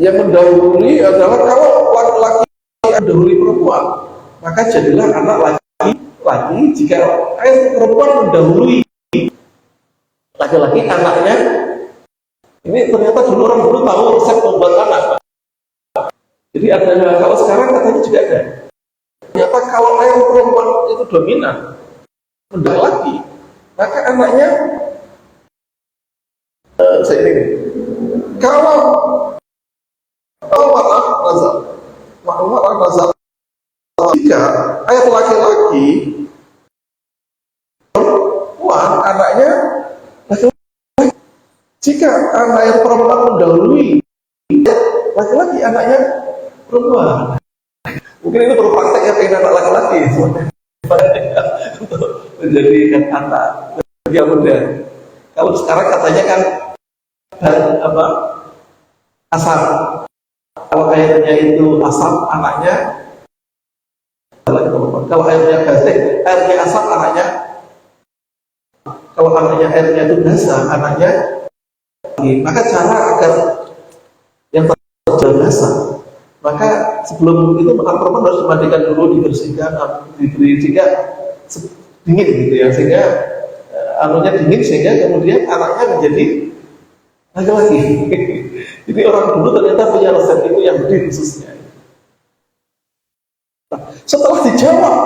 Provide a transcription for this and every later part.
Yang mendahului adalah kalau laki-laki mendahului perempuan, maka jadilah anak laki-laki. Jika perempuan mendahului laki-laki, anaknya ini ternyata dulu orang dulu tahu resep membuat anak. Jadi ada, kalau sekarang katanya juga ada. Ternyata kalau ayam perempuan itu dominan mendahului laki, maka anaknya saya ini kalau marah nazar jika ayat laki-laki perempuan anaknya laki-laki, jika anak yang perempuan mendahului laki-laki anaknya perempuan. Mungkin itu perlu praktek ya pengen anak laki-laki untuk menjadikan anak yang muda. Kalau sekarang katanya kan asam. Kalau airnya itu asam, anaknya kalau airnya basi, airnya asam, anaknya. Kalau anaknya airnya itu basa, anaknya. Maka cara agar yang terjadi basa, maka sebelum itu makan perempuan harus dimandikan dulu, dibersihkan, diberi jika dingin gitu ya, sehingga anunya dingin sehingga kemudian anaknya menjadi laki-laki. Jadi orang dulu ternyata punya resep itu yang di khususnya. Nah, setelah dijawab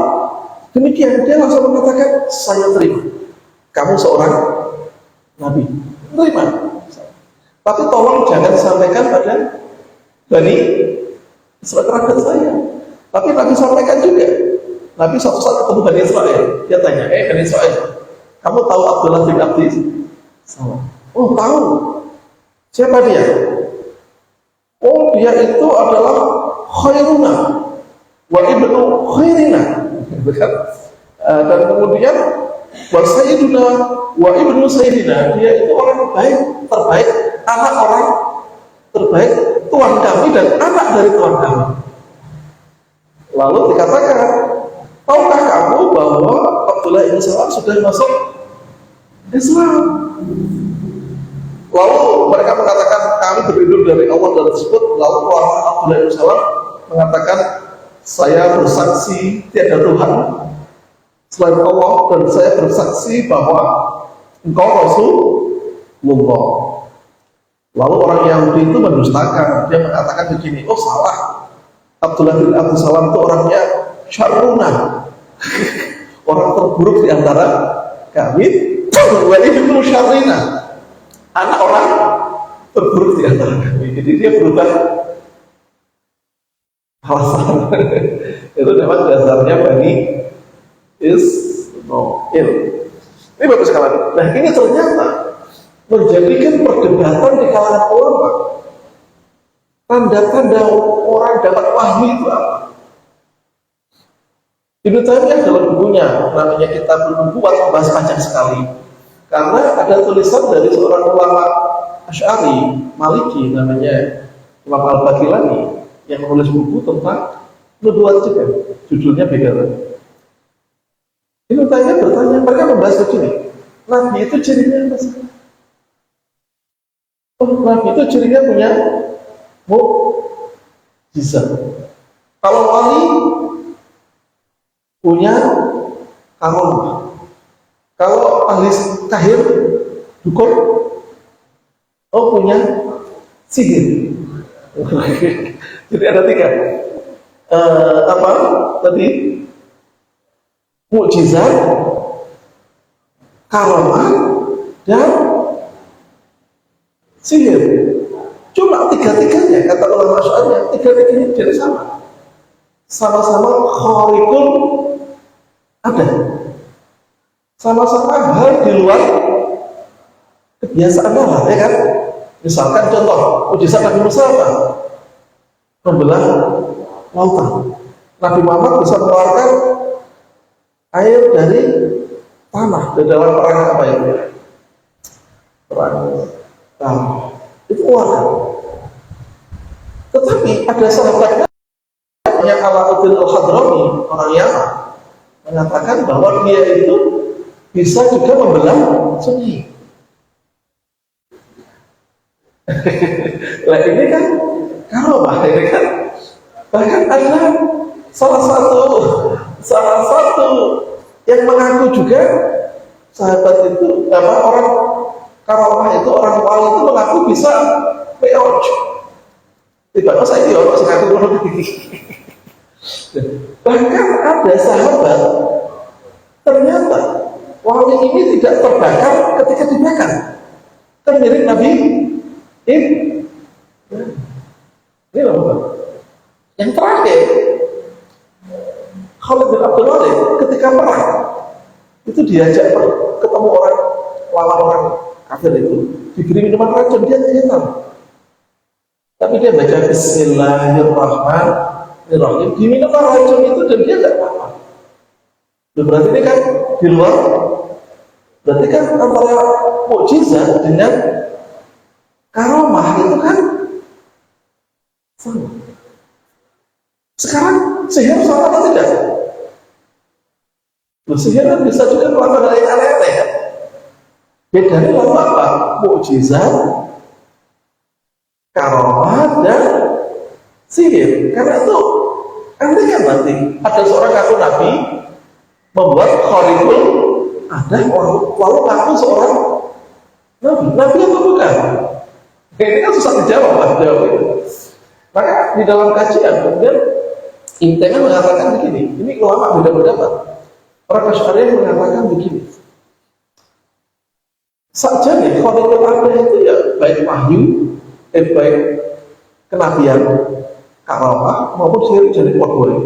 demikian, dia langsung mengatakan, saya terima. Kamu seorang nabi, terima. Tapi tolong jangan sampaikan pada Bani Israel saya. Tapi Nabi sampaikan juga. Nabi suatu saat ketemu Bani Israel, dia tanya, Bani Israel, kamu tahu Abdullah bin Abdi Salam? Oh tahu. Siapa dia? Oh dia itu adalah khairuna wa ibnu khairina. Dan kemudian wa sayyiduna wa ibnu sayyidina, dia itu orang baik, terbaik, anak orang terbaik, tuan kami dan anak dari tuan kami. Lalu dikatakan, tahukah kamu bahwa Abdullah bin Salam sudah masuk Islam? Lalu mereka mengatakan, kami berlindung dari Allah dan tersebut. Lalu Abdullah bin Salam mengatakan, saya bersaksi tiada Tuhan selain Allah, dan saya bersaksi bahwa engkau Rasulullah. Lalu orang Yahudi itu mendustakan, dia mengatakan begini, oh salah, Abdullah bin Abdul Salam itu orangnya syarruna, orang terburuk di antara kami, wa ibnu syarrina, anak orang terburuk di antara kami. Jadi dia berubah alasan. Itu memang dasarnya Bani Israil. Ini bagus sekali. Nah ini ternyata menjadikan perdebatan di kalangan ulama. Tanda-tanda orang dapat wahyu itu apa? Ibnu Taimiyah dalam bukunya namanya Kitabul Nubuwwah membahas panjang sekali. Karena ada tulisan dari seorang ulama Asy'ari Maliki namanya Imam Al-Baqillani yang menulis buku tentang nubuat juga. Judulnya beda. Ibnu Taimiyah bertanya, mereka membahas begini, Nabi itu cirinya apa sih? Oh, Nabi itu cirinya punya mukjizat. Kalau wali punya karomah. Kalau ahli kahir, dukun, oh punya sihir. Jadi ada tiga. Apa tadi? Mukjizat, karomah, dan sihir. Cuma tiga-tiganya, kata ulama Asy'ariyah, tiga-tiganya jadi sama. Sama-sama khariqul ada. Sama-sama hal di luar kebiasaan Allah, ya kan? Misalkan contoh, mukjizat Nabi Musa apa? Membelah lautan. Nabi Muhammad bisa mengeluarkan air dari tanah di dalam perang apa ya? Perang tanah. Itu keluarkan. Tetapi ada sahabatnya yang Alauddin Al-Hadrami, orang Yaman, mengatakan bahwa dia itu bisa juga membelah sungai. Nah ini kan karomah ini kan. Bahkan ada salah satu yang mengaku juga sahabat itu orang karomah itu, orang wali itu mengaku bisa meoj. Tiba-tiba saya orang mengaku kalau bahkan ada sahabat ternyata wali ini tidak terbakar ketika dibakar. Kan mirip Nabi ini loh. Yang terakhir, Khalid bin Abdul Walid ketika perang itu diajak ketemu lawan orang kafir itu, diberi minuman racun, dia tidak tahu. Tapi dia baca Bismillahirrahmanirrahim, diminum racun itu dan dia tidak apa-apa. Berarti ini kan di luar, berarti kan antara mukjizat dengan karomah itu kan sama. Sekarang sihir sama atau tidak? Sihir kan bisa juga melakukan hal yang aneh-aneh ya. Bedanya lalu apa? Mukjizat, karomah, dan sihir. Karena itu aneh kan nanti ada seorang ngaku nabi membuat kharikul ada orang lalu ngaku seorang nabi apa bukan? Ini kan susah dijawab itu. Maka di dalam kajian kemudian Intinya mengatakan begini, ini ulama beda pendapat. Orang Asy'ariyah mengatakan begini. Saja nih, khalifah ada itu ya baik wahyu, baik kenabian, karamah maupun sihir jadi kodoi.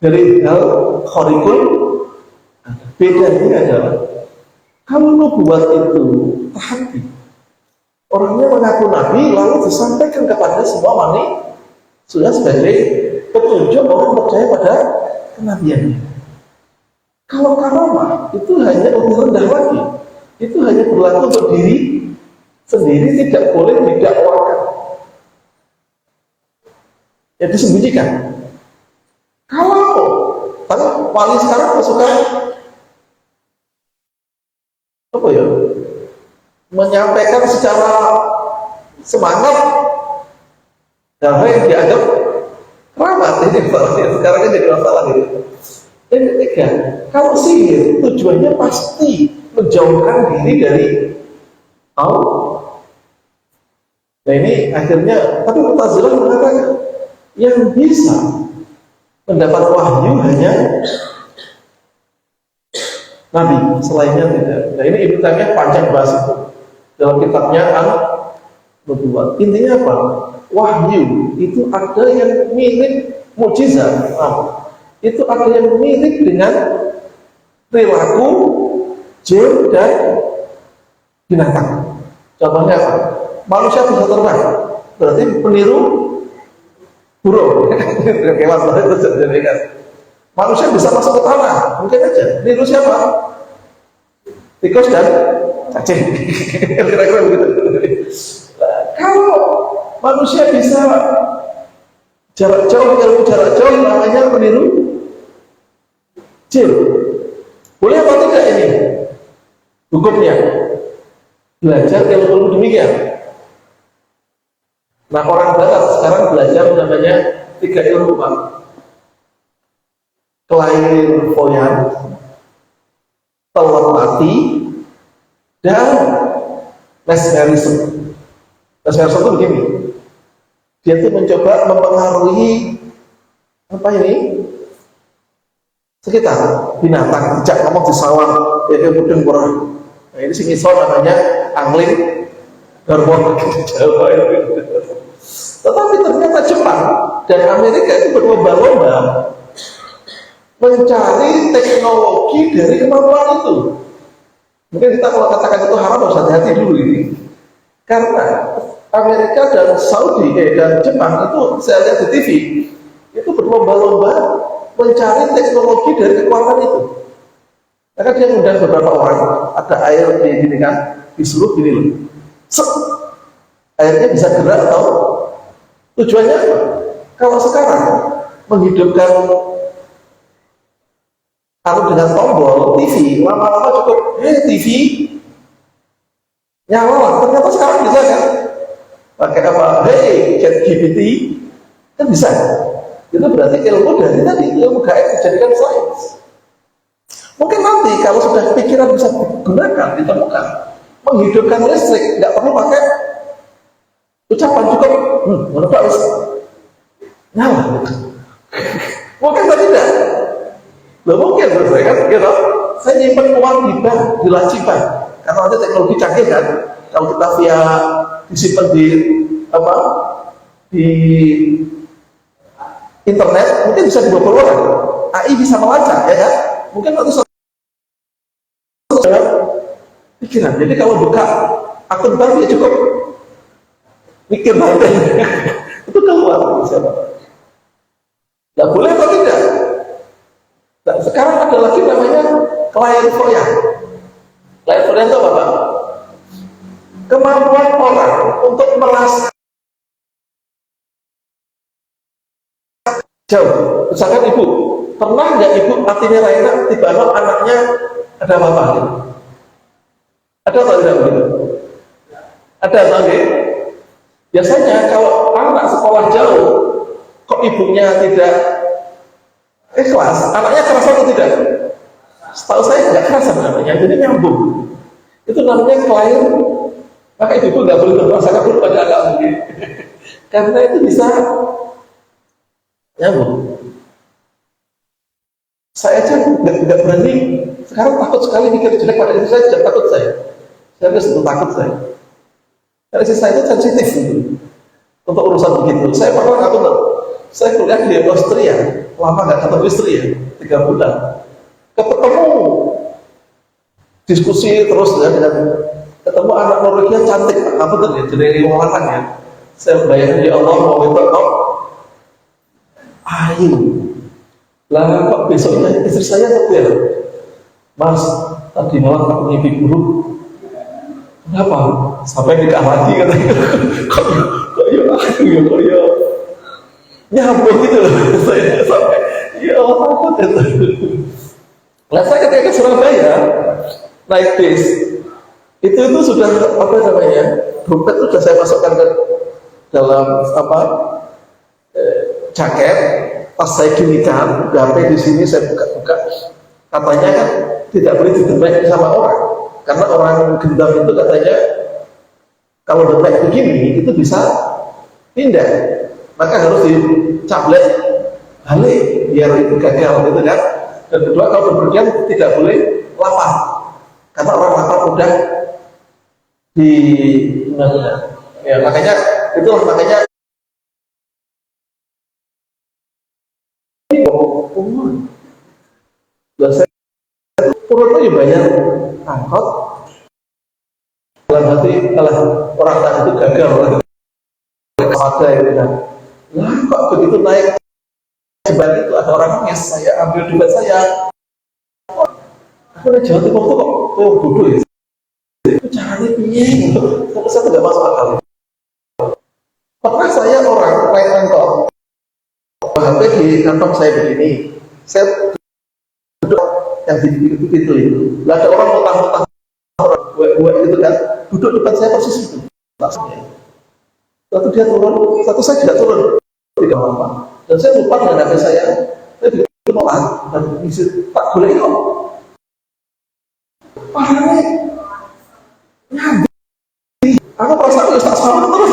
Dari hal khalifah bedanya adalah kalau nubuat itu terhati, orangnya mengaku nabi lalu disampaikan kepada semua manusia sudah sebagai petunjuk orang percaya pada kenabiannya. Kalau karamah itu hanya lebih rendah lagi, itu hanya berlaku untuk diri sendiri, tidak boleh didakwakan, ya disembunyikan. Kalau wali sekarang suka apa ya, menyampaikan secara semangat hal yang dianggap keramat, ini sekarang kan jadi masalah gitu. Yang ketiga, kalau sihir tujuannya pasti menjauhkan diri dari Allah. Nah ini akhirnya, tapi Mu'tazilah mengatakan yang bisa mendapat wahyu hanya Nabi, selainnya tidak. Nah ini Ibnu Taimiyah panjang bahas itu dalam kitabnya An-Nubuwat. Intinya apa? Wahyu itu ada yang mirip mukjizat, itu ada yang mirip dengan perilaku jin dan binatang. Contohnya apa? Manusia bisa terbang, berarti peniru burung. Kewan itu jadi kan. Manusia bisa masuk ke tanah, mungkin aja. Niru siapa? Tikus dan cacing. Kira-kira begitu. Kalau manusia bisa jarak jauh, jarak jauh namanya meniru jin. Boleh apa tidak ini? Hukumnya belajar ilmu demikian. Nah orang barat sekarang belajar namanya 3 ilmu Pak. Clairvoyant, telepati, dan mesmerism. Mesmerism itu begini, dia itu mencoba mempengaruhi apa ini sekitar binatang, tidak ngomong di sawah, ya kemudian kurang. Nah ini sing iso namanya angling hormon Jawa itu. Tetapi ternyata Jepang dan Amerika itu berlomba-lomba mencari teknologi dari kemampuan itu. Mungkin kita kalau katakan itu haram harus hati-hati dulu ini. Karena Amerika dan Saudi dan Jepang itu saya lihat di TV itu berlomba-lomba mencari teknologi dari kekuatan itu. Maka dia mengundang beberapa orang, ada air di sini kan, disuruh gini loh. Airnya bisa gerak atau tujuannya apa? Kalau sekarang menghidupkan kalau dengan tombol TV, lama-lama cukup TV nyala, ternyata sekarang bisa kan pakai apa? Hey, ChatGPT kan bisa. Itu berarti ilmu dari tadi, ilmu gaib dijadikan sains. Mungkin nanti kalau sudah pikiran bisa digunakan, ditemukan, menghidupkan listrik, nggak perlu pakai ucapan cukup, meledak listrik, nyala. Mungkin atau tidak? Loh mungkin, saya kan, gitu. Saya nyimpen uang di bank, di laci bank, karena nanti teknologi canggih kan. Kalau kita via disimpan di apa, di internet, mungkin bisa dibobol orang. AI bisa melacak, ya kan? Mungkin nanti pikiran. Jadi kalau buka akun bank ya cukup mikir nanti itu keluar siapa? Tidak boleh atau tidak? Nah, sekarang ada lagi namanya clairvoyant. Clairvoyant itu apa, Pak? Kemampuan orang untuk merasakan jauh. Misalkan ibu, pernah nggak ibu artinya Raina tiba-tiba anaknya ada apa-apa? Gitu? Ada atau tidak begitu? Ada atau tidak? Biasanya kalau anak sekolah jauh, kok ibunya tidak ikhlas, anaknya keras atau tidak? Setahu saya nggak keras namanya, jadi nyambung. Itu namanya klien. Maka ibu nggak boleh berprasangka buruk pada anak mungkin, karena itu bisa nyambung. Saya aja nggak berani. Sekarang takut sekali mikir jelek pada diri saya, tidak takut saya. Saya harus itu takut saya. Karena istri saya itu sensitif gitu, untuk urusan begitu. Saya pernah nggak tahu. Saya kuliah di Austria, lama nggak ketemu istri ya, 3 bulan. Ketemu, diskusi terus ya, dengan ketemu anak Norwegia cantik, apa tuh ya, jadi orang ya. Saya bayangin ya Allah mau minta kok ayu. Lah kok besoknya istri saya tegur, Mas, tadi malam aku mimpi buruk. Kenapa? Sampai nikah lagi katanya. Kok ya nyambung gitu loh. Saya sampai ya Allah takut itu. Nah saya ketika ke Surabaya naik bis itu sudah apa namanya, dompet itu sudah saya masukkan ke dalam apa jaket, pas saya ginikan, HP di sini saya buka-buka, katanya kan tidak boleh didemek sama orang, karena orang gendam itu katanya kalau demek begini itu bisa pindah, maka harus dicablet balik biar itu gagal gitu kan. Dan kedua kalau bepergian tidak boleh lapar, karena orang lapar udah di mana ya, makanya itulah makanya saya turun aja banyak angkot dalam hati kalau orang tak itu gagal ada itu kan. Lah kok begitu naik jembatan itu ada orang nangis, saya ambil dompet saya. Aku udah Jawa Timur tuh kok bodoh ya. Itu caranya piye gitu. Saya tidak masuk akal. Pernah saya orang naik angkot, HP di kantong saya begini, saya duduk yang di itu. Lah ada orang mutang-mutang, buat gitu kan, duduk depan saya persis itu. Langsungnya. Satu dia turun, satu saya tidak turun, tidak apa-apa. Dan saya lupa dengan HP saya begitu nolak dan ngisi tak boleh kok. Panik, nyambi. Aku perasaan tak sama terus.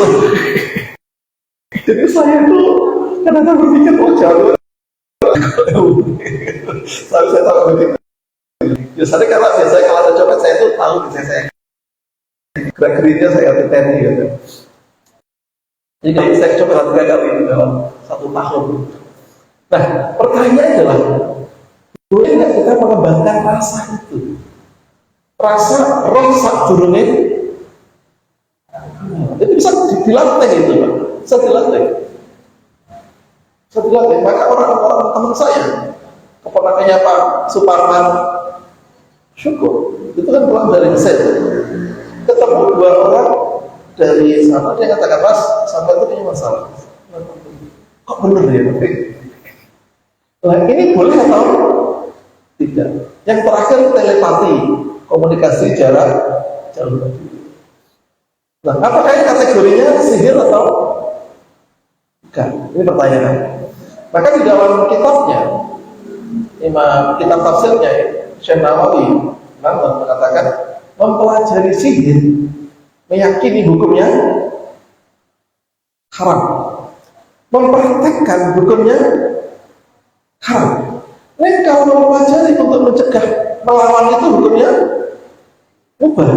Jadi saya itu kadang-kadang berpikir oh jauh. Saya tahu begitu. Biasanya kalau ada copet saya itu tahu biasanya saya gerak-geriknya saya titeni gitu. Jadi kalau saya coba 3 kali dalam 1 tahun. Nah, pertanyaannya adalah boleh nggak kita mengembangkan rasa itu? Rasa roh sak durunge itu bisa dilatih itu, Pak. Bisa dilatih. Maka orang-orang teman saya, keponakannya Pak Suparman Syukur, itu kan pulang dari Mesir, ketemu 2 orang dari sana, dia katakan Mas, sampai itu punya masalah. Kok bener ya? Nah ini boleh atau tidak? Yang terakhir telepati, komunikasi jarak jauh tadi. Nah, apakah ini kategorinya sihir atau bukan? Ini pertanyaan. Maka di dalam kitabnya, kitab tafsirnya, Syekh Nawawi mengatakan mempelajari sihir, meyakini hukumnya haram, mempraktekkan hukumnya haram. Nah, kalau mempelajari untuk mencegah melawan itu hukumnya mubah.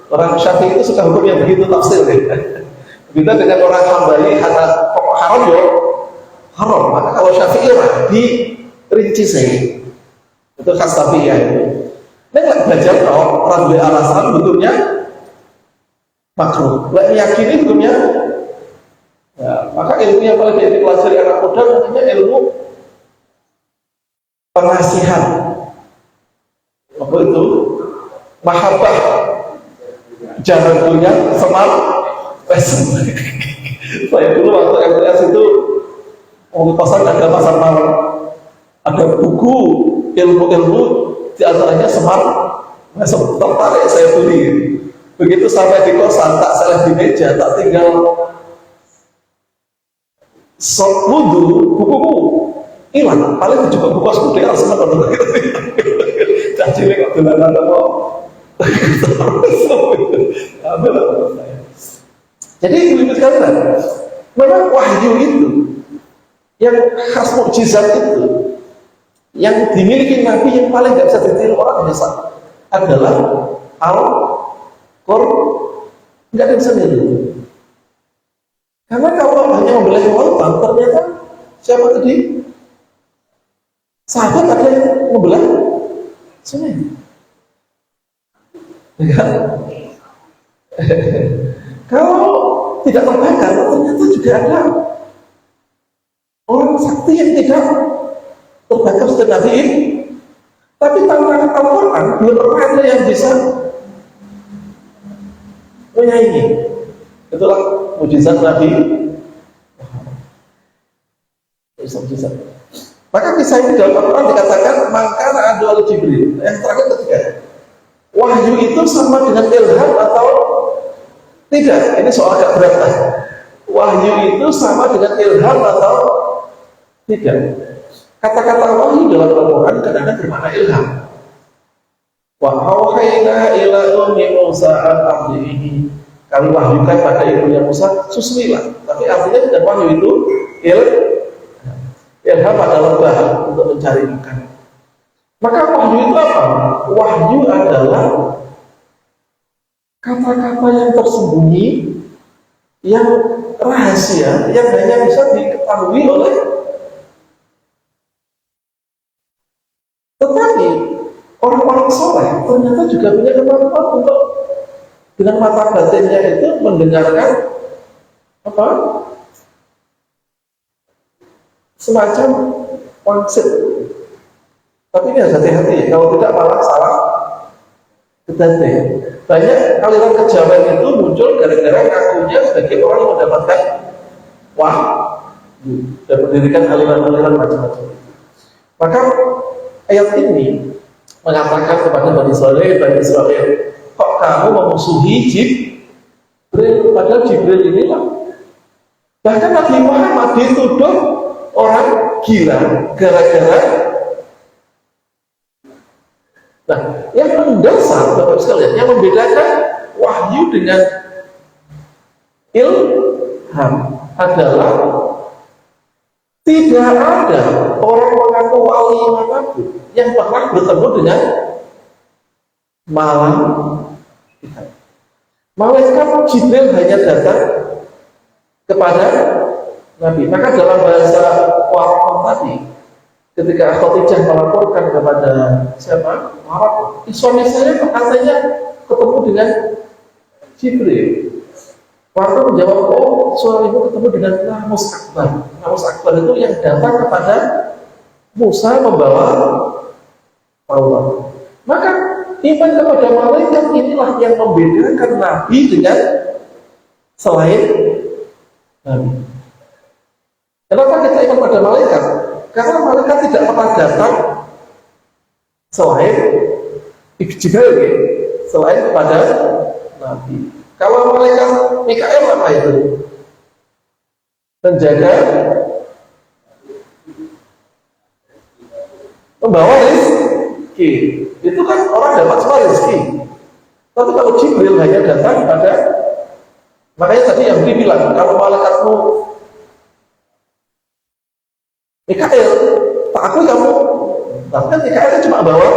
Orang Syafi'i itu suka hukum yang begitu tafsir. Begitu dengan orang Hambali karena haram ya haram. Maka kalau Syafi'i dirinci sih. Itu khas Syafi'i ya. Nah, nggak belajar kalau orang beli alasan hukumnya makruh. Nggak meyakini hukumnya. Ya, maka ilmu yang paling dipelajari anak muda namanya ilmu pengasihan. Apa itu? Mahabbah. Jangan punya semar pesem. Saya dulu waktu MTS itu mau pasar ada pasar malam, ada buku ilmu-ilmu di antaranya semar pesem. Tertarik saya beli. Begitu sampai di kosan tak salah di meja, tak tinggal wudu, buku hilang. Paling juga buku sekolah harus sempat tak cilik kok dolanan apa. Jadi ibu sekalian, memang wahyu itu yang khas mukjizat itu yang dimiliki Nabi yang paling nggak bisa ditiru orang biasa adalah Al-Qur'an. Nggak ada yang bisa niru. Karena kalau hanya membelah lautan, ternyata siapa tadi? Sahabat ada yang membelah sungai. Ya. Kalau tidak terbakar, ternyata juga ada orang sakti yang tidak terbakar seperti Nabi ini. Tapi tanpa Al-Quran belum pernah ada yang bisa menyaingi. Itulah mujizat Nabi. Mujizat. Maka kisah ini dalam Al-Quran dikatakan mangkana adu Jibril. Yang terakhir ketiga. Wahyu itu sama dengan ilham atau tidak? Ini soal agak berat lah. Wahyu itu sama dengan ilham atau tidak? Kata-kata wahyu dalam Al-Quran kadang-kadang bermakna ilham. Wa auhayna ila ummi Musa al-ahdihi. Kami wahyukan pada ibunya Musa susuilah. Tapi artinya dengan wahyu itu ilham adalah bahan untuk mencari makan. Maka wahyu itu apa? Wahyu adalah kata-kata yang tersembunyi, yang rahasia, yang hanya bisa diketahui oleh. Tetapi orang-orang soleh ternyata juga punya kemampuan untuk dengan mata batinnya itu mendengarkan apa? Semacam konsep. Tapi ini harus hati-hati, kalau tidak malah salah kedate. Banyak aliran kejawen itu muncul gara-gara ngakunya sebagai orang yang mendapatkan dan mendirikan aliran-aliran macam-macam. Maka ayat ini mengatakan kepada Bani Israel, kok kamu memusuhi Jibril? Padahal Jibril inilah. Bahkan Nabi Muhammad dituduh orang gila gara-gara. Nah, yang mendasar Bapak sekalian, yang membedakan wahyu dengan ilham adalah tidak ada orang mengaku wali manapun yang pernah bertemu dengan malaikat. Malaikat Jibril hanya datang kepada Nabi. Maka dalam bahasa Qur'an tadi, ketika Khadijah melaporkan kepada siapa? Suami saya katanya ketemu dengan Jibril. Waktu menjawab, oh suamimu ketemu dengan Namus Akbar. Namus Akbar itu yang datang kepada Musa membawa Taurat. Maka iman kepada malaikat inilah yang membedakan Nabi dengan selain Nabi. Kenapa kita iman pada malaikat? Karena malaikat tidak pernah datang selain Jibril, selain kepada nabi. Kalau malaikat Mikael apa itu? Penjaga, membawa rezeki. Itu kan orang dapat semua rezeki. Tapi kalau Jibril hanya datang pada, makanya tadi yang dibilang kalau malaikatmu Mikael, tak akui kamu. Tapi kan Mikael kan cuma bawa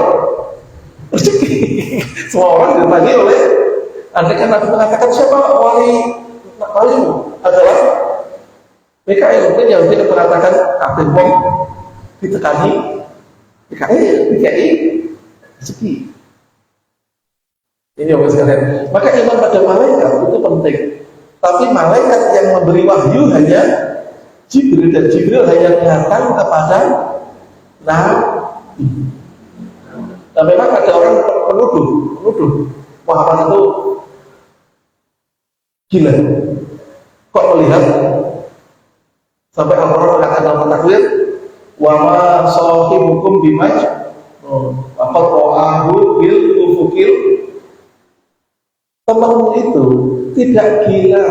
rezeki. Semua orang ditanya oleh, andai kan Nabi mengatakan siapa walimu adalah Mikael. Mungkin yang dia mengatakan Abdul Wong ditekani Mikael, rezeki. Ini yang sekalian. Maka iman pada malaikat itu penting. Tapi malaikat yang memberi wahyu hanya Jibril, dan Jibril hanya datang kepada Nabi. Dan memang ada orang penuduh Muhammad itu gila. Kok melihat sampai Al-Quran mengatakan dalam takwir, wa ma sahibukum bimaj, faqad ra'ahu bil ufukil. Temanmu itu tidak gila,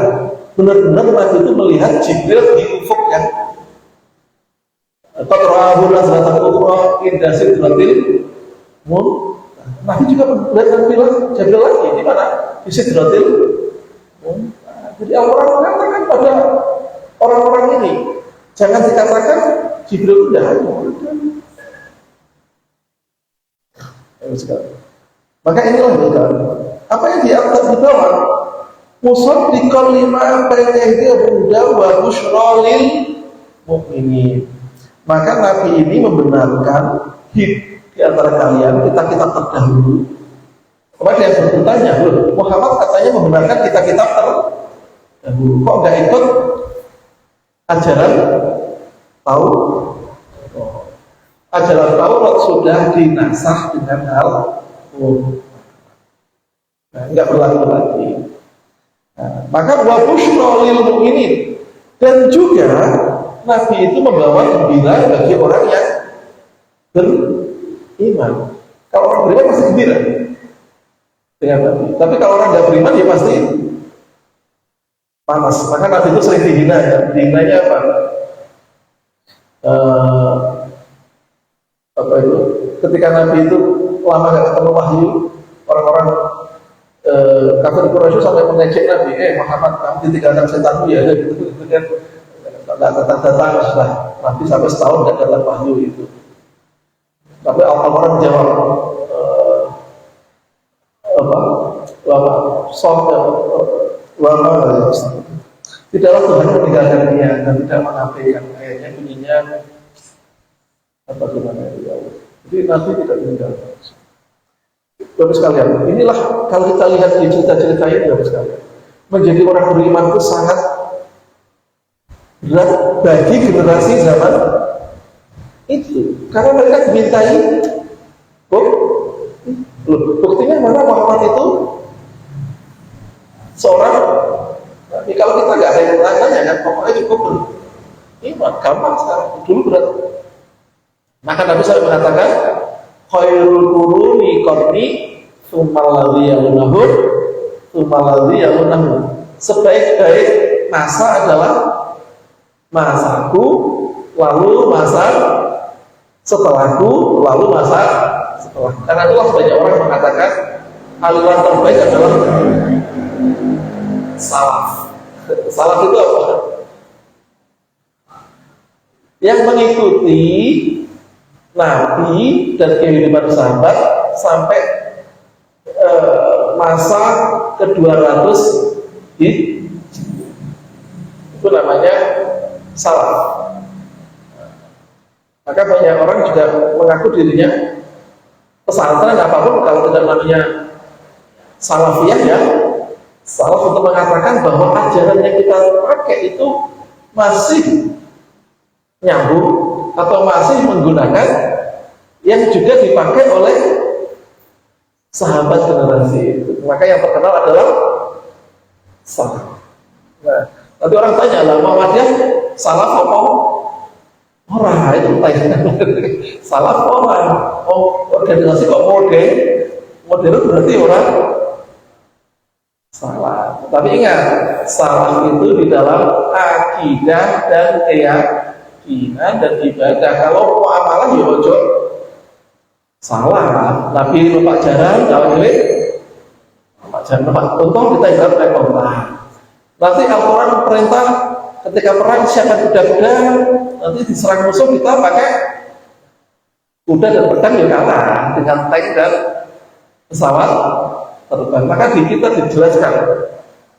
benar-benar Nabi itu melihat Jibril di ufuk yang qad ra'ahu nazlatan ukhra inda sidratil muntaha. Nabi juga bilang Jibril lagi di mana? Di sidratil muntaha. Jadi Al-Quran mengatakan pada orang-orang ini, jangan dikatakan Jibril itu tidak ada. Maka inilah bukan apa yang diangkat di bawah, musaddiqan lima bayna yadayhi wa busyra lil mu'minin. Maka Nabi ini membenarkan di antara kalian kitab-kitab terdahulu. Kepada yang bertanya, Muhammad katanya membenarkan kitab-kitab terdahulu. Kok nggak ikut ajaran Taurat? Ajaran Taurat sudah dinasah dengan Al-Quran. Nggak berlaku lagi. Maka wa busyra lil mu'minin, dan juga Nabi itu membawa gembira bagi orang yang beriman. Kalau orang beriman pasti gembira dengan Nabi. Tapi kalau orang nggak beriman ya pasti panas. Maka Nabi itu sering dihina ya. Dihinanya apa? Apa itu? Ketika Nabi itu lama nggak ketemu wahyu, orang-orang kafir Quraisy sampai mengejek Nabi, Muhammad, kamu ditinggalkan setanmu ya, gitu kan. Datang sudah Nabi sampai setahun nggak datang wahyu itu. Tapi orang jawab tidaklah Tuhan meninggalkan dia dan tidak mengabaikan. Ayatnya bunyinya apa gimana ya Allah. Jadi Nabi tidak meninggalkan. Bapak sekalian, inilah kalau kita lihat di cerita-cerita ini, Bapak sekalian, menjadi orang beriman itu sangat berat bagi generasi zaman itu, karena mereka dimintai buktinya mana Muhammad itu seorang Nabi. Kalau kita nggak ada yang tanya kan, pokoknya cukup beriman, gampang sekarang. Dulu berat. Maka Nabi SAW mengatakan, khairul quruni qarni tsummal ladzi yalunahum tsummal ladzi yalunahum. Sebaik-baik masa adalah masaku, lalu masa setelahku, lalu masa setelah. Karena itulah banyak orang mengatakan aliran terbaik adalah salaf. Salaf itu apa? Yang mengikuti Nabi dan kehidupan sahabat sampai masa ke-200 itu namanya salaf. Maka banyak orang juga mengaku dirinya pesantren apapun kalau tidak namanya salafiyah ya. Salaf untuk mengatakan bahwa ajaran yang kita pakai itu masih nyambung atau masih menggunakan yang juga dipakai oleh sahabat generasi itu. Maka yang terkenal adalah salaf. Nah, nanti orang tanya lah, Muhammadiyah salaf apa? Orang itu tanya. Salaf orang. Oh, organisasi kok modern berarti orang salah. Tapi ingat, salah itu di dalam akidah dan keyakinan dan ibadah. Kalau muamalah ya ojo salah. Nabi numpak jaran, kalau ini numpak jaran, numpak untung kita ibarat naik onta. Nanti Al-Quran perintah ketika perang siapkan kuda-kuda, nanti diserang musuh kita pakai kuda dan pedang ya kalah dengan tank dan pesawat terbang. Maka di kita dijelaskan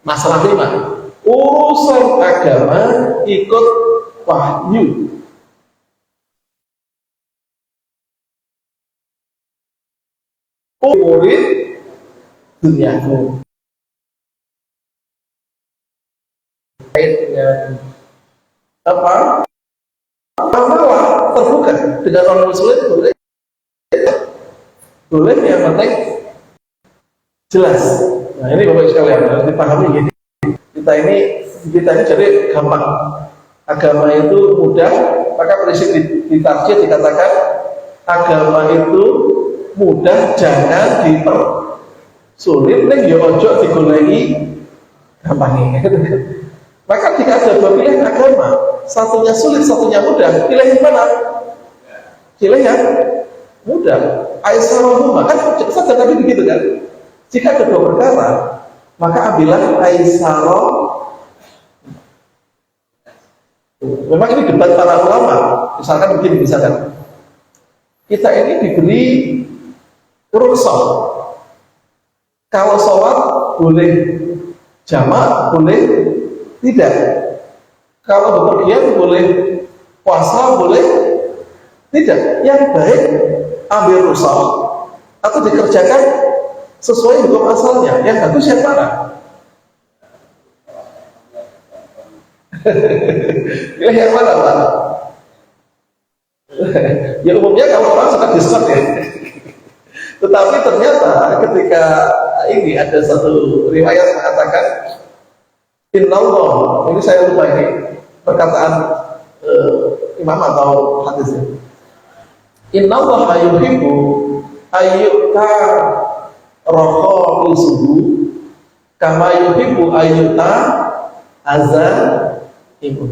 masalah 5, urusan agama ikut wahyu, murid duniaku. Dengan apa? Malah terbuka dengan orang muslim boleh yang penting jelas. Nah ini Bapak sekalian harus dipahami gini. Kita ini jadi gampang. Agama itu mudah, maka prinsip ditarjih dikatakan agama itu mudah, jangan dipersulit. Neng yo ojo digoleki gampang. Maka jika ada dua pilihan agama, satunya sulit, satunya mudah, pilih yang mana? Pilih yang mudah. Aisyarahumma, kan saja tadi begitu kan? Jika ada dua perkara, maka ambillah aisarah. Memang ini debat para ulama. Misalkan begini, misalkan kita ini diberi rukhsah. Kalau sholat boleh jamak, boleh tidak. Kalau bepergian boleh, puasa boleh tidak. Yang baik ambil rukhsah atau dikerjakan sesuai hukum asalnya. Yang bagus yang mana? Pilih yang mana Pak? Ya umumnya kalau orang suka diskon ya. Tetapi ternyata ketika ini ada satu riwayat mengatakan Innallah, ini saya lupa ini perkataan imam atau hadisnya. Innallah yuhibbu ayyuta rakhaisuhu kama yuhibbu ayyuta azan ibu.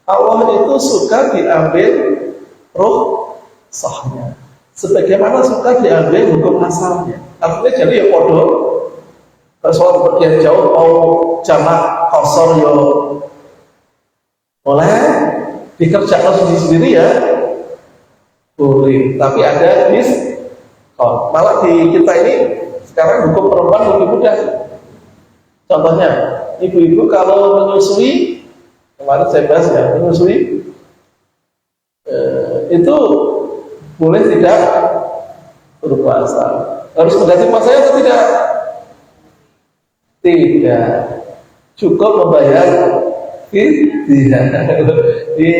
Allah itu suka diambil roh sahnya, sebagaimana suka diambil hukum asalnya. Artinya jadi ya podo. Kalau soal pergian jauh mau jamak kosor yo boleh dikerjakan sendiri ya boleh. Tapi ada diskon. Malah di kita ini sekarang hukum perempuan lebih mudah. Contohnya ibu-ibu kalau menyusui, kemarin saya bahas ya, menyusui itu boleh tidak berpuasa. Harus mengganti puasanya atau tidak? Tidak. Cukup membayar fidyah. Di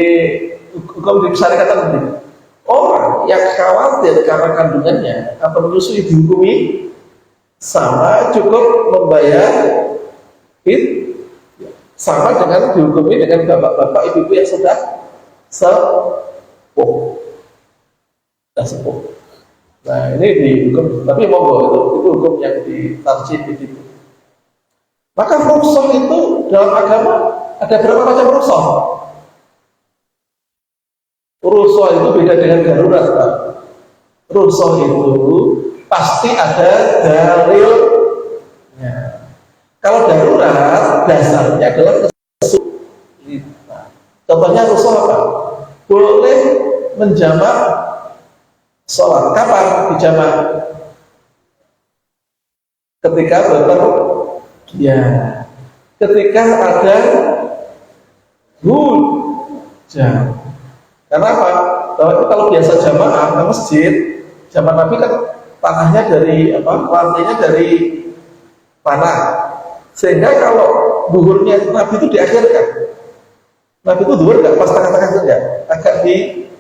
hukum disyariatkan begini. Orang yang khawatir karena kandungannya atau menyusui dihukumi sama cukup membayar sama dengan dihukumi dengan bapak-bapak ibu-ibu yang sudah sepuh. Nah ini dihukum, tapi monggo itu hukum yang ditarjih begitu. Maka rukhsah itu dalam agama ada berapa macam rukhsah? Rukhsah itu beda dengan darurat, Pak. Rukhsah itu pasti ada dalilnya. Kalau darurat dasarnya adalah kesulitan. Contohnya rukhsah apa? Boleh menjamak sholat. Kapan dijamak? Ketika ya, ketika ada hujan. Karena apa? Kalau biasa jamaah ke masjid, zaman Nabi kan tanahnya dari apa? Lantainya dari tanah. Sehingga kalau duhurnya Nabi itu diakhirkan. Nabi itu duhur nggak pas tengah-tengah saja, agak dia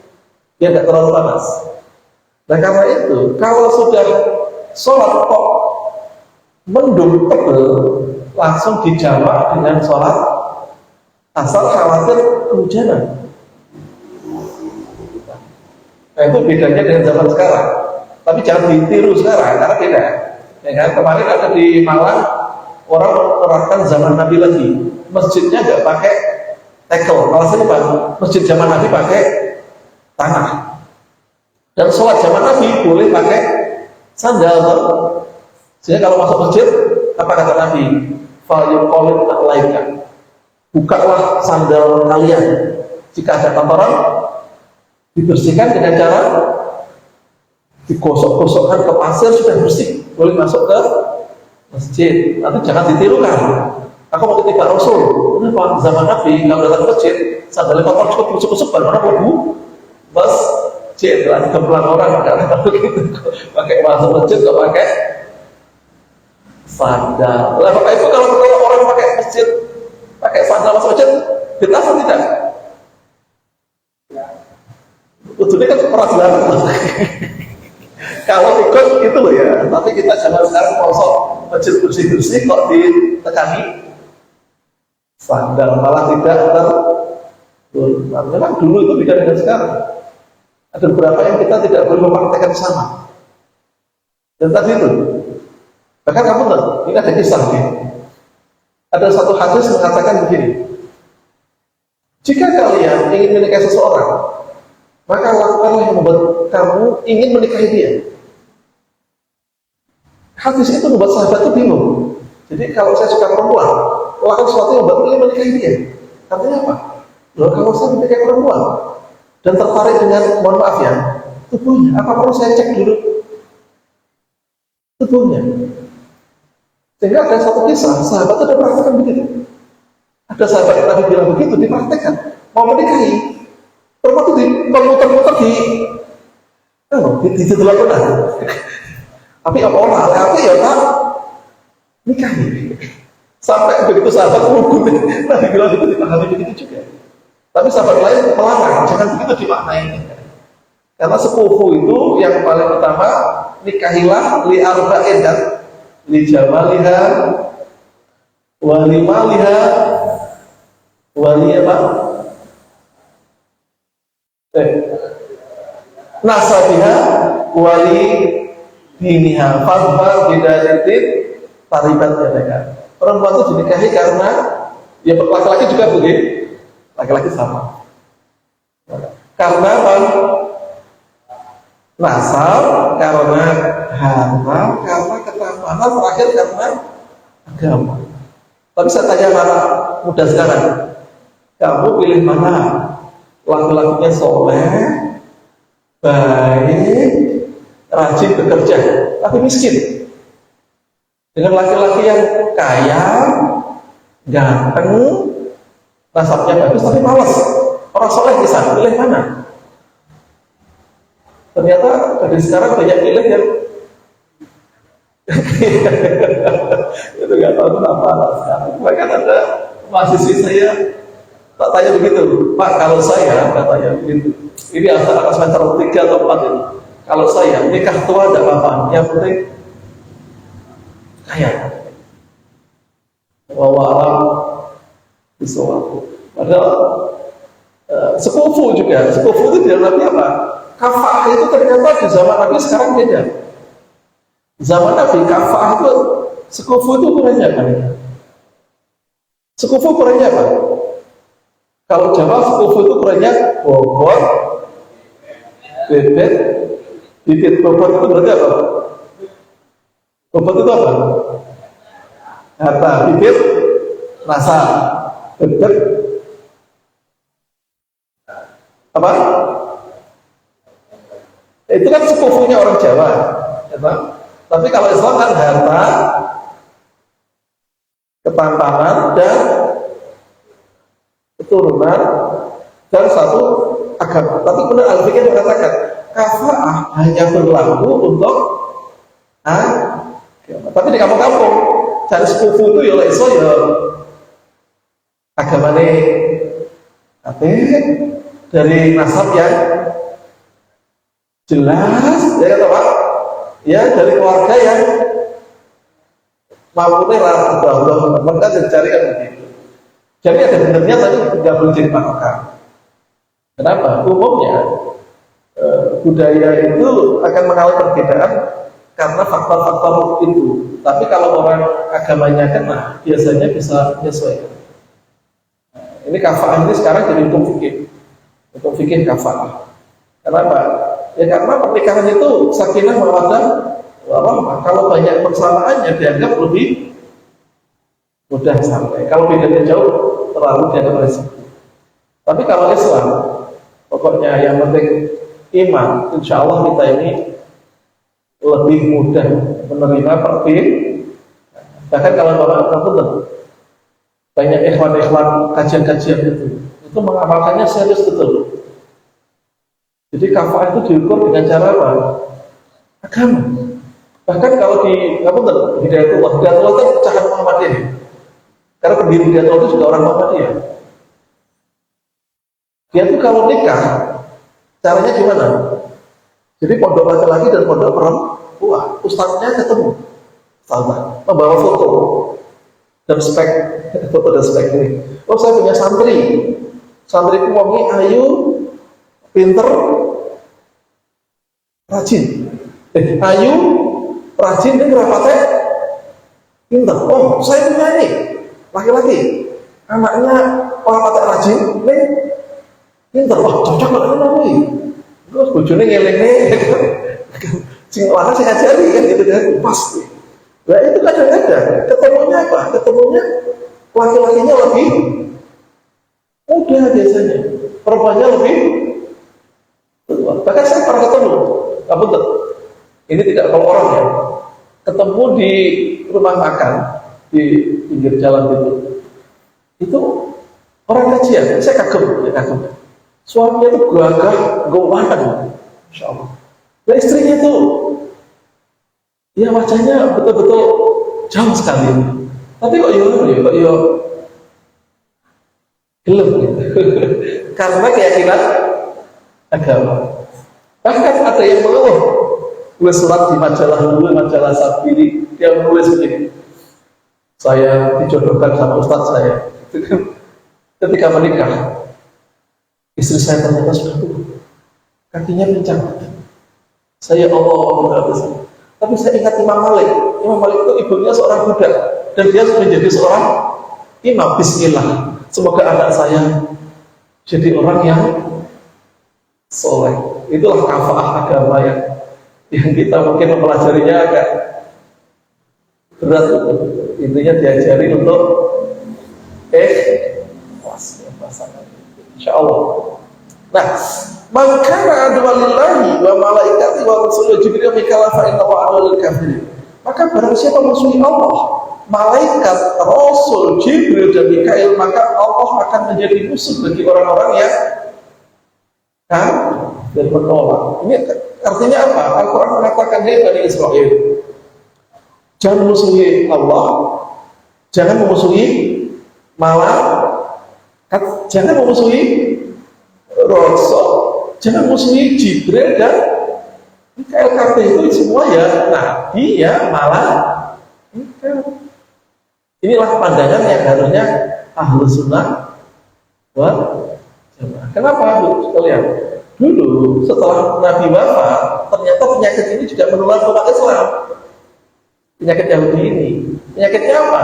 nggak terlalu panas. Nah karena itu, kalau sudah sholat kok mendung tebel, langsung dijamak dengan sholat asal khawatir kehujanan. Nah itu bedanya dengan zaman sekarang. Tapi jangan ditiru sekarang, karena beda. Ya kan? Kemarin ada di Malang, orang menerapkan zaman Nabi lagi, masjidnya nggak pakai tekel. Alasannya apa? Masjid zaman Nabi pakai tanah, dan sholat zaman Nabi boleh pakai sandal. Sehingga kalau masuk masjid, apa kata Nabi? Falyuqallid alaika, bukalah sandal kalian. Jika ada kotoran, dibersihkan dengan cara digosok-gosokkan ke pasir, sudah bersih, boleh masuk ke masjid. Nanti jangan ditirukan. Aku mau ketiba Rasul, kenapa? Zaman Nabi kalau datang ke masjid, sandalnya kotor cukup busuk-busuk, bagaimana bu? Masjid, lagi kempelan orang, karena kalau gitu pakai masuk masjid, kok pakai sandal. Lah Bapak Ibu, kalau orang pakai masjid, pakai sandal masuk masjid, bid'ah atau tidak? Ujungnya kan perasaan. Kalau ikut itu loh ya, tapi kita jangan sekarang kosong masjid bersih-bersih kok ditekani sandal, malah tidak memang dulu itu beda dengan sekarang. Ada beberapa yang kita tidak boleh mempraktekkan sama. Dan tadi itu, bahkan kamu tahu, ini ada kisah nih. Ada satu hadis mengatakan begini: jika kalian ingin menikahi seseorang, maka lakukanlah yang membuat kamu ingin menikahi dia. Hadis itu membuat sahabat itu bingung. Jadi kalau saya suka perempuan, lakukan sesuatu yang membuat ingin menikahi dia. Artinya apa? Loh, kalau saya menikahi perempuan dan tertarik dengan, mohon maaf ya, tubuhnya, apa perlu saya cek dulu tubuhnya? Sehingga ada satu kisah, sahabat itu dipraktekkan begitu. Ada sahabat yang tadi bilang begitu, dipraktekkan. Mau menikahi, perempuan itu memutar-mutar di dalam benar. Tapi apa orang, tapi ya tak nikahi. Sampai begitu sahabat rugun, Nabi bilang itu dipahami begitu juga. Tapi sahabat lain melarang, jangan begitu dimaknai. Karena sepupu itu yang paling utama, nikahilah li arba'in, dan li jamaliha, wali maliha, wali apa? Nasabiha, wali diniha, fadbar bidaritin taribat mereka. Perempuan itu dinikahi karena ya laki-laki juga boleh, laki-laki sama. Karena apa? Nasab, karena harta, karena ketampanan, terakhir karena agama. Tapi saya tanya anak muda sekarang, kamu pilih mana? Laki-lakinya soleh, baik, rajin bekerja, tapi miskin. Dengan laki-laki yang kaya, ganteng, nasabnya bagus, tapi malas. Orang soleh bisa pilih mana? Ternyata dari sekarang banyak pilih yang itu nggak tahu kenapa sekarang. Bahkan ada mahasiswi saya tak tanya begitu, Pak, kalau saya katanya begitu, ini antara semester 3 atau 4 ini, kalau saya nikah tua tidak apa-apa, yang penting kaya. Wawalam bisawab. Padahal sepupu juga, sepupu itu dalamnya apa? Kafah itu ternyata di zaman Nabi sekarang beda. Zaman Nabi kafah itu sekufu itu ukurannya apa? Sekufu ukurannya apa? Kalau Jawa sekufu itu ukurannya bobot, bebek, bibit. Bobot itu berarti apa? Bobot itu apa? Harta, bibit, rasa, bebek, apa? Itu kan sekufunya orang Jawa, ya, tapi kalau Islam kan harta, ketampanan, dan keturunan, dan satu agama. Tapi benar Al-Fikir mengatakan kafaah hanya berlaku untuk agama. Tapi di kampung-kampung cari sepupu itu ya iso ya agamane tapi dari nasab yang jelas, ya kata Pak, ya dari keluarga yang mampunya lah abah mereka cari kan begitu. Jadi ada benernya tadi nggak boleh jadi patokan. Kenapa? Umumnya budaya itu akan mengalami perbedaan karena faktor-faktor itu. Tapi kalau orang agamanya kena, biasanya bisa menyesuaikan. Ini kafaah ini sekarang jadi untuk fikih kafaah. Kenapa? Ya karena pernikahan itu sakinah mawaddah warahmah. Kalau banyak persamaannya dianggap lebih mudah sampai. Kalau bedanya jauh terlalu dianggap resiko. Tapi kalau Islam, pokoknya yang penting iman, insya Allah kita ini lebih mudah menerima pergi. Bahkan kalau Bapak banyak ikhwan-ikhwan kajian-kajian itu mengamalkannya serius betul. Jadi kafaah itu diukur dengan cara apa? Agama. Bahkan kalau di Hidayatullah itu pecahan Muhammadiyah. Karena pendiri Hidayatullah itu juga orang Muhammadiyah. Dia tuh kalau nikah caranya gimana? Jadi pondok laki-laki dan pondok perempuan, ustaznya ketemu, sama membawa foto dan spek, foto dan spek ini. Oh saya punya santriku wongi ayu, pinter, rajin. Ayu, rajin dan rapatnya pinter. Oh saya punya ini laki-laki, anaknya rapatnya rajin, nih pinter. Wah cocok banget nih. Terus bojone ngeleng-ngeleng sing lanang sing ajari kan gitu kan pas. Nah itu kadang-kadang ketemunya apa? Ketemunya laki-lakinya lebih muda biasanya, perempuannya lebih tua. Bahkan saya pernah ketemu, betul. Ini tidak kalau orang ya, ketemu di rumah makan di pinggir jalan itu orang kajian, saya kagum. Suaminya itu gagah, gawatan, insya Allah. Nah istrinya itu, ya wajahnya betul-betul jauh sekali. Tapi kok gelap gitu. Karena keyakinan agama. Bahkan ada yang mengeluh, tulis surat di majalah Sabili, dia menulis begini. Saya dijodohkan sama ustaz saya. Ketika menikah, istri saya ternyata sudah tua, kakinya pincang. Saya Allah, tapi saya ingat Imam Malik. Imam Malik itu ibunya seorang budak dan dia menjadi seorang imam. Bismillah, semoga anak saya jadi orang yang soleh. Itulah kafaah agama yang kita mungkin mempelajarinya agak berat. Intinya diajari untuk pasangan. Insya Allah. Nah, maka adwalillahi wa malaikati wa rasulullah Jibril Mikael fa inna wa adwalil kafirin. Maka barang siapa musuhi Allah, malaikat, Rasul, Jibril dan Mikael, maka Allah akan menjadi musuh bagi orang-orang yang dan menolak. Ini artinya apa? Al-Quran mengatakan hai Bani Israel, jangan memusuhi Allah, jangan memusuhi malaikat, jangan memusuhi Rasul, jangan musuhi Jibril dan KLKP itu semua ya nabi ya malah. Inilah pandangan yang harusnya ahlu sunnah wal jamaah. Kenapa Bu sekalian? Dulu setelah Nabi wafat, ternyata penyakit ini juga menular ke umat Islam. Penyakit Yahudi ini, penyakitnya apa?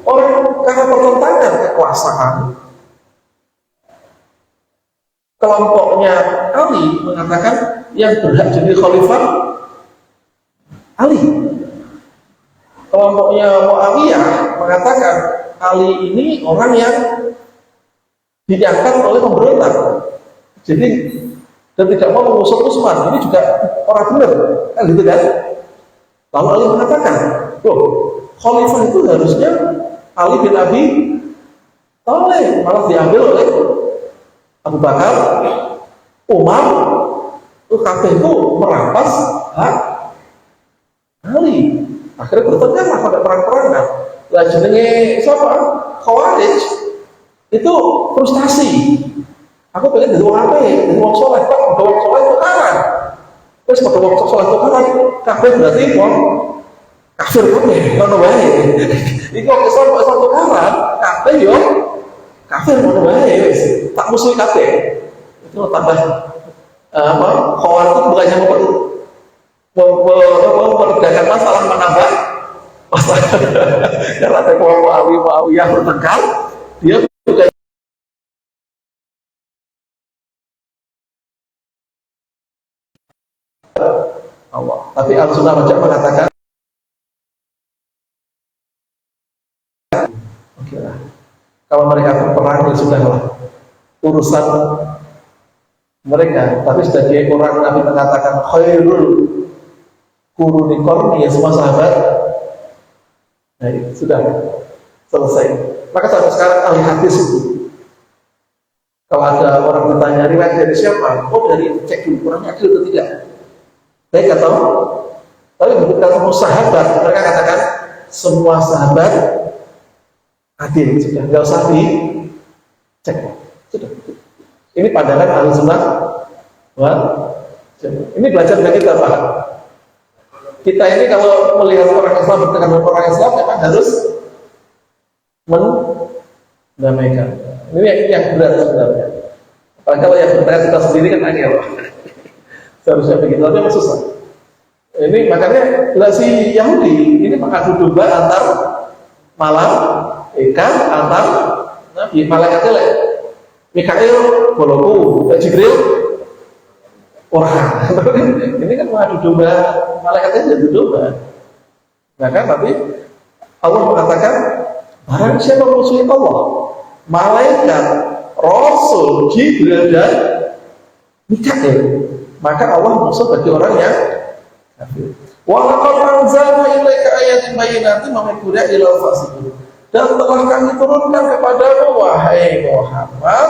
Orang karena pertentangan kekuasaan. Kelompoknya Ali mengatakan yang berhak jadi khalifah Ali. Kelompoknya Muawiyah mengatakan Ali ini orang yang diangkat oleh pemberontak. Jadi dan tidak mau mengusung Utsman. Ini juga orang benar, kan gitu kan? Lalu Ali mengatakan, loh, khalifah itu harusnya Ali bin Abi Thalib, malah diambil oleh Abu Bakar, Umar, kabeh itu merampas hak Ali. Akhirnya bertengkar pada perang-perangan. Lah jenenge siapa? Khawarij. Itu frustasi. Aku pengen jadi wong apik, jadi wong saleh, kok udah wong saleh tukaran. Wis padha wong saleh tukaran, kabeh berarti wong kafir kabeh, ngono wae. Iki kok iso tukaran, kabeh yo kafir ngono wae wis. Tak musuhi kabeh. Itu tambah khawarij itu bukannya meredakan masalah, menambah masalah. Karena ada Muawiyah bertengkar, dia juga Allah. Tapi Al-Sunnah wal Jamaah mengatakan, oke lah, kalau mereka berperang ya sudahlah, urusan mereka. Tapi sebagai orang, Nabi mengatakan khairul quruni qarni, ya semua sahabat. Nah itu sudah selesai. Maka sampai sekarang ahli hadis itu, kalau ada orang bertanya riwayat dari siapa, oh dari cek dulu kurangnya adil atau tidak. Baik atau, tapi ketika ketemu sahabat, mereka katakan semua sahabat adil, sudah nggak usah dicek, sudah. Ini pandangan Ahlussunnah wal Jamaah. Ini belajar dari kita, Pak. Kita ini kalau melihat orang Islam bertengkar dengan orang Islam, memang harus mendamaikan. Ini yang berat sebenarnya. Apalagi kalau yang bertengkar kita sendiri kan angel. Seharusnya begitu, tapi memang susah. Ini makanya si Yahudi ini mengadu domba antar malaikat, antar nabi. Malaikat jelek, Mikail boloku, Jibril orang. Ini kan mengadu domba, malaikatnya jadi domba. Nah kan, tapi Allah mengatakan barang siapa musuhi Allah, malaikat, Rasul, Jibril dan Mikail, maka Allah musuh bagi orang yang kafir. Wa laqad anzalna ilaika ayatin bayyinatin wa min qura'il fasiqun. Dan telah kami turunkan kepadamu wahai Muhammad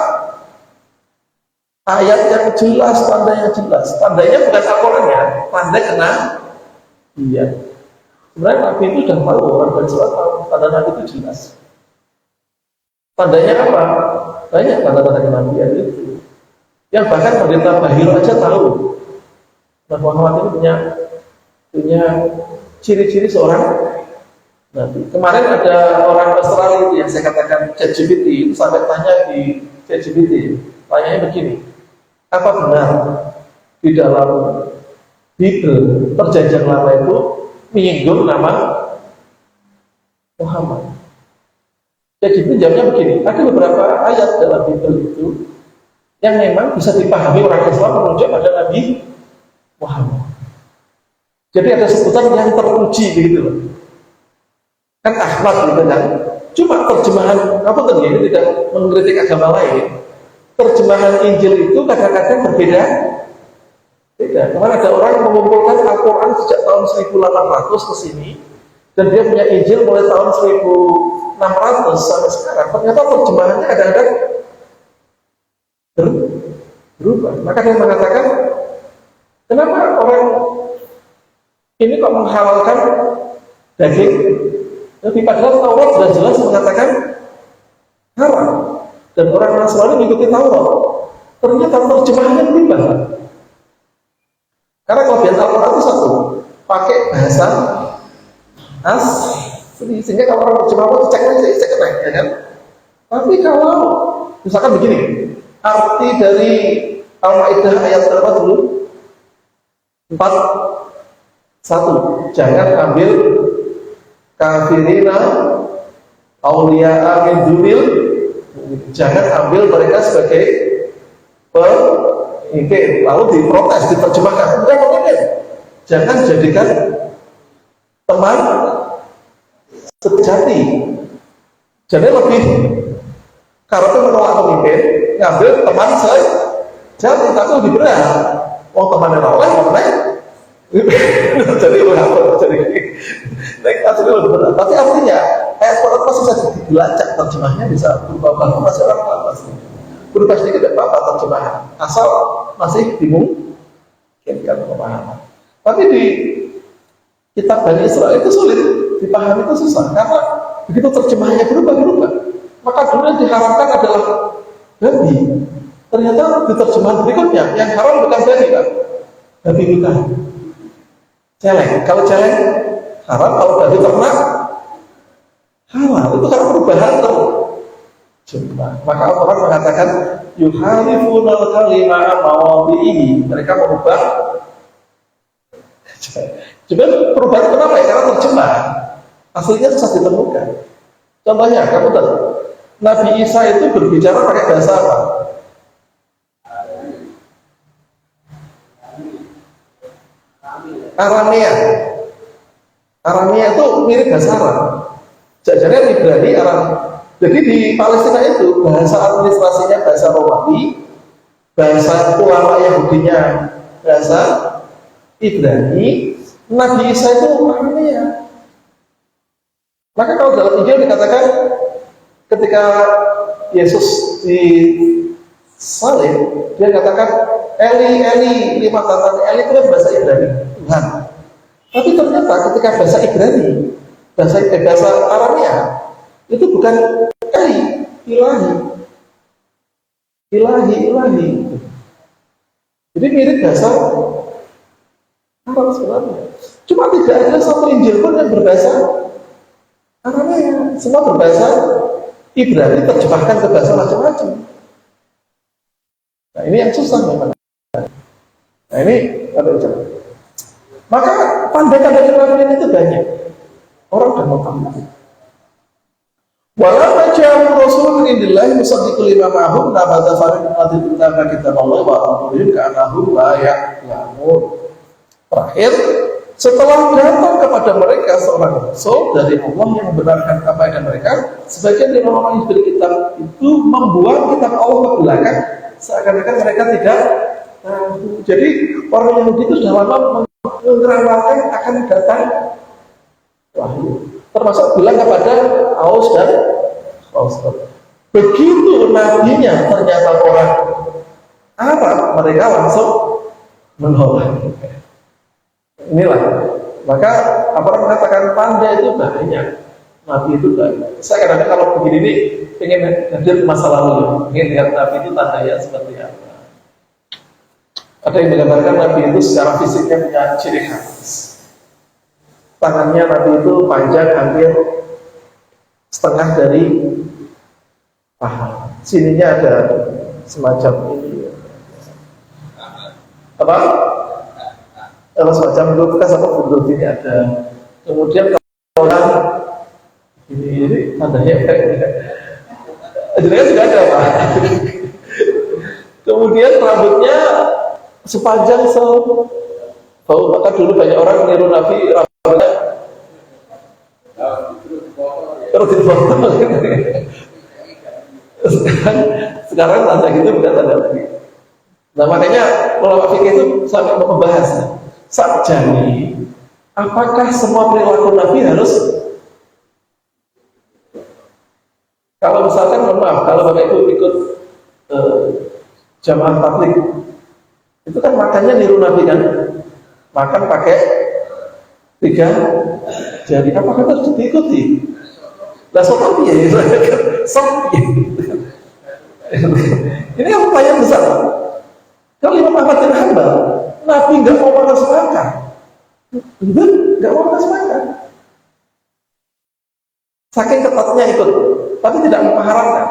ayat yang jelas, tanda yang jelas. Tandanya bukan Al-Quran ya, tanda kena iya. Sebenarnya Nabi itu sudah tahu, orang Bani Israil tahu, tanda Nabi itu jelas. Tandanya apa? Banyak tanda-tanda kenabian itu. Yang bahkan pemerintah Bahir aja tahu. Nabi Muhammad ini punya ciri-ciri seorang Nabi. Kemarin ada orang Australia itu yang saya katakan ChatGPT itu sampai tanya di ChatGPT, tanyanya begini, apa benar di dalam Bible perjanjian lama itu menyinggung nama Muhammad? ChatGPT jawabnya begini, ada beberapa ayat dalam Bible itu yang memang bisa dipahami orang Islam menunjuk pada Nabi Muhammad. Jadi ada sebutan yang teruji begitu loh. Kan Ahmad gitu kan. Cuma terjemahan apa tadi ini tidak mengkritik agama lain. Terjemahan Injil itu kadang-kadang berbeda. Beda. Kemarin ada orang mengumpulkan Al-Quran sejak tahun 1800 ke sini, dan dia punya Injil mulai tahun 1600 sampai sekarang. Ternyata terjemahannya kadang-kadang berubah. Maka dia mengatakan, kenapa orang ini kok menghalalkan daging? Tapi padahal Taurat jelas-jelas mengatakan haram, dan orang Nasrani mengikuti Taurat. Ternyata terjemahannya berubah. Karena kelebihan Al-Quran itu satu, pakai bahasa asli, sehingga kalau orang terjemah itu cek aja, ya kan? Tapi kalau misalkan begini, arti dari Al-Maidah ayat berapa dulu? 4:1, jangan ambil kafirina auliya'a min dunil, jangan ambil mereka sebagai pengikut. Lalu diprotes, diterjemahkan, enggak mungkin, jangan jadikan teman sejati. Jadi lebih karena menolak pemimpin, ngambil teman sejati, tapi lebih berat. Mau teman yang oleh, mau naik jadi berapa? Jadi naik asli lebih berat. Tapi artinya ayat Quran masih bisa dilacak, terjemahnya bisa berubah-ubah, masih orang pasti berubah sedikit tidak apa-apa terjemahan, asal masih dimungkinkan pemahaman. Tapi di kitab Bani Israil itu sulit dipahami, itu susah karena begitu terjemahannya berubah-berubah. Maka dulu yang diharamkan adalah babi. Ternyata di terjemahan berikutnya yang haram bukan babi, kan? Babi bukan. Celeng. Kalau celeng haram, kalau babi ternak halal. Itu karena perubahan terjemah. Maka Al-Quran mengatakan yuharifunal kalima mawadhihi. Mereka merubah Cuma perubahan kenapa ya? Karena terjemahan aslinya susah ditemukan. Contohnya, kamu tahu Nabi Isa itu berbicara pakai bahasa apa? Aramea. Aramea itu mirip bahasa Arab. Jajarnya Ibrani Aram. Jadi di Palestina itu bahasa administrasinya bahasa Romawi, bahasa ulama Yahudinya bahasa Ibrani, Nabi Isa itu Aramea. Maka kalau dalam Injil dikatakan ketika Yesus disalib, dia katakan Eli, Eli, lima tangan Eli itu kan bahasa Ibrani, Tuhan. Tapi ternyata ketika bahasa Ibrani, bahasa Aramea itu bukan Eli, ilahi, ilahi, ilahi. Jadi mirip bahasa Arab sebenarnya. Cuma tidak ada satu Injil pun yang berbahasa Aramea, semua berbahasa Ibrani terjemahkan ke bahasa macam-macam. Nah ini yang susah memang. Nah ini apa itu? Maka tanda-tanda kenabian itu banyak. Orang sudah mau tahu. Walau macam Rasul indillahi musaddiqul lima ma'hum nabata farid adil nama kitab Allah wa amrihim ka'anahum la ya'lamun. Terakhir, setelah datang kepada mereka seorang rasul dari Allah yang membenarkan kepada mereka, sebagian dari orang yang diberi kitab itu membuang kitab Allah ke belakang, seakan-akan mereka tidak tahu. Jadi orang Yahudi itu sudah lama mengeramalkan akan datang wahyu. Termasuk bilang kepada Aus dan Khosrov. Begitu nabinya ternyata orang Arab, mereka langsung menolak. Inilah, maka orang mengatakan tanda itu banyak, nabi itu banyak. Saya kadang-kadang kalau begini nih, pengen hadir ke masa lalu, pengen lihat nabi itu tandanya seperti apa. Ada yang menggambarkan nabi itu secara fisiknya punya ciri khas. Tangannya nabi itu panjang hampir setengah dari paha. Sininya ada semacam ini. Apa? Kalau semacam itu bekas apa bulu ini ada. Kemudian kalau orang ini tandanya kayak ini. Jenengnya juga ada Pak. Kemudian rambutnya sepanjang bau. Maka dulu banyak orang meniru Nabi rambutnya terus dipotong. Sekarang tanda gitu bukan tanda lagi. Nah makanya ulama fikih itu sampai membahas sakjani, apakah semua perilaku Nabi harus, kalau misalkan mohon maaf, kalau Bapak Ibu ikut jamaah tabligh, itu kan makannya niru Nabi kan, makan pakai 3 jari, apakah harus diikuti? Lah sopan ya, sopan. Ini yang pertanyaan besar. Kalau Imam Ahmad bin Hanbal, Nabi nggak mau makan semangka, nggak mau makan semangka. Saking ketatnya ikut, tapi tidak mengharamkan.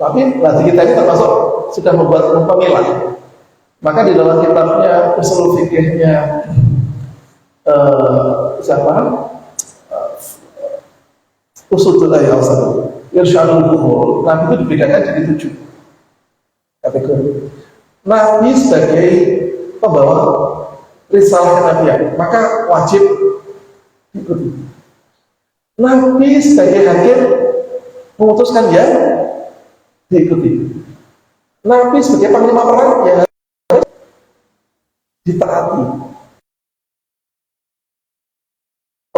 Tapi lagi kita ini termasuk sudah membuat pemilah. Maka di dalam kitabnya usul fikihnya siapa? Usul al-Asal, Irsyadul Bukhul, Nabi itu dibedakan jadi 7 kategori. Nabi sebagai pembawa risalah kenabian, maka wajib ikuti. Nabi sebagai hakim memutuskan ya diikuti. Nabi sebagai panglima perang ya harus ditaati.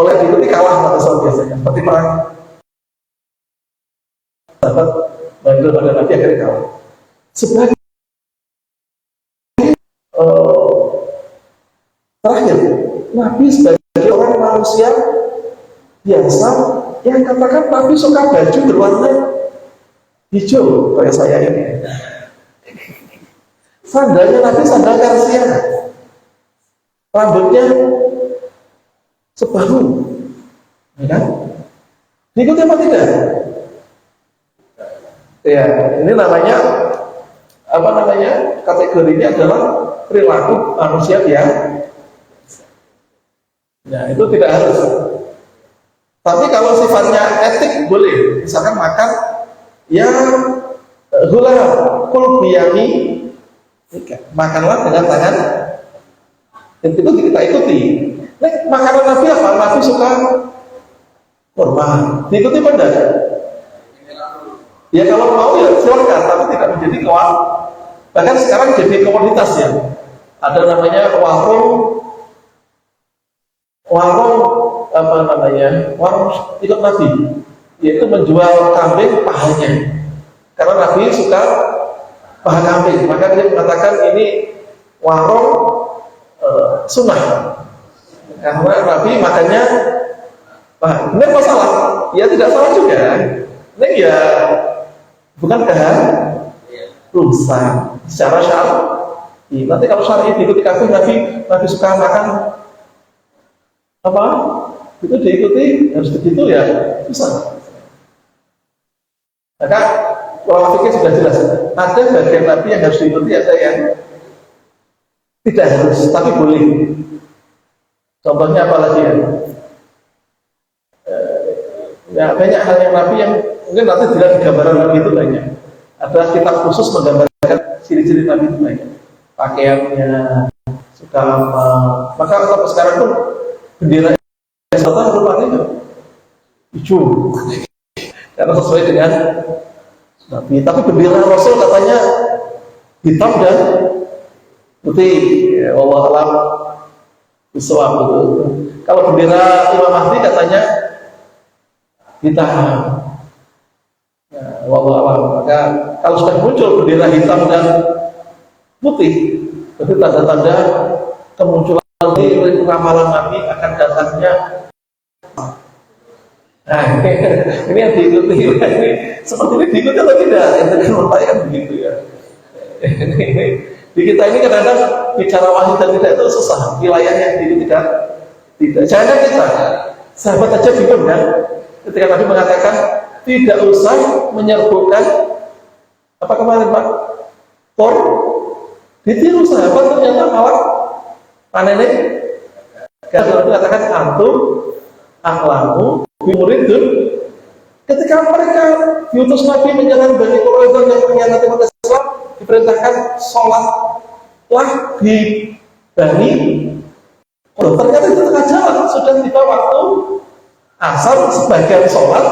Oleh diikuti kalah pada saat biasanya, seperti perang dapat bantu pada Nabi akhirnya kalah. Sebagai terakhir, Nabi sebagai orang manusia biasa yang katakan Nabi suka baju berwarna hijau kayak saya ini. Sandalnya Nabi sandal Persia, rambutnya sebahu, ya kan? Diikuti apa tidak? Ya, ini namanya apa namanya? Kategorinya adalah perilaku manusia Ya, itu tidak harus. Tapi kalau sifatnya etik boleh. Misalkan makan yang gula kul biyami, makanlah dengan tangan. Dan itu kita ikuti. Nah, makanan Nabi apa? Nabi suka kurma. Diikuti pada. Ya kalau mau ya silakan, tapi tidak menjadi kawan. Bahkan sekarang jadi komoditas ya. Ada namanya warung apa namanya, warung ikut Nabi, yaitu menjual kambing pahanya, karena Nabi suka paha kambing, maka dia mengatakan ini warung sunnah, karena Nabi makannya paha. Ini masalah, ya tidak salah juga, ini ya bukan keharusan secara syar'i. Nanti kalau syar'i diikuti kafir, Nabi suka makan apa itu diikuti harus begitu ya susah. Maka ulama fikih sudah jelas, ada bagian Nabi yang harus diikuti, ada yang tidak harus tapi boleh. Contohnya apa lagi ya? Ya banyak hal yang Nabi yang mungkin nanti dilihat gambaran Nabi itu banyak. Ada kitab khusus menggambarkan ciri-ciri Nabi itu banyak. Pakaiannya suka apa. Maka sampai sekarang pun bendera Islam rupanya hijau karena sesuai dengan Nabi. Tapi bendera Rasul katanya hitam dan putih. Ya, Allah alam bisawab itu. Kalau bendera Imam Mahdi katanya hitam. Ya, Allah alam. Maka kalau sudah muncul bendera hitam dan putih, itu tanda-tanda kemunculan ini ramalan Nabi akan datangnya. Nah, ini yang diikuti. Ini seperti ini diikuti atau tidak? Itu kan lumayan begitu ya. Di kita ini kadang-kadang bicara wahyu dan tidak itu susah. Wilayah yang diikuti tidak. Jangan kita, sahabat aja bingung kan? Ketika Nabi mengatakan tidak usah menyerbukan apa kemarin Pak? Ditiru sahabat ternyata malah panen ini. Kalau dikatakan antum aklamu bimuridun, ketika mereka diutus Nabi menyerang Bani Quraidah yang mengkhianati umat Islam, diperintahkan sholatlah di Bani Quraidah. Ternyata di tengah jalan sudah tiba waktu asar, sebagian sholat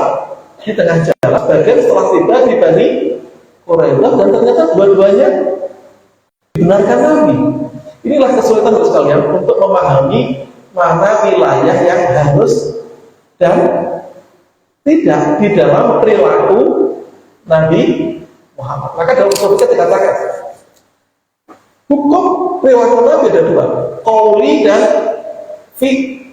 di tengah jalan, sebagian setelah tiba di Bani Quraidah, dan ternyata dua-duanya dibenarkan Nabi. Inilah kesulitan sekalian untuk memahami mana wilayah yang harus dan tidak di dalam perilaku Nabi Muhammad. Maka dalam usul fikih dikatakan hukum perilaku Nabi ada dua, qauli dan fi'li.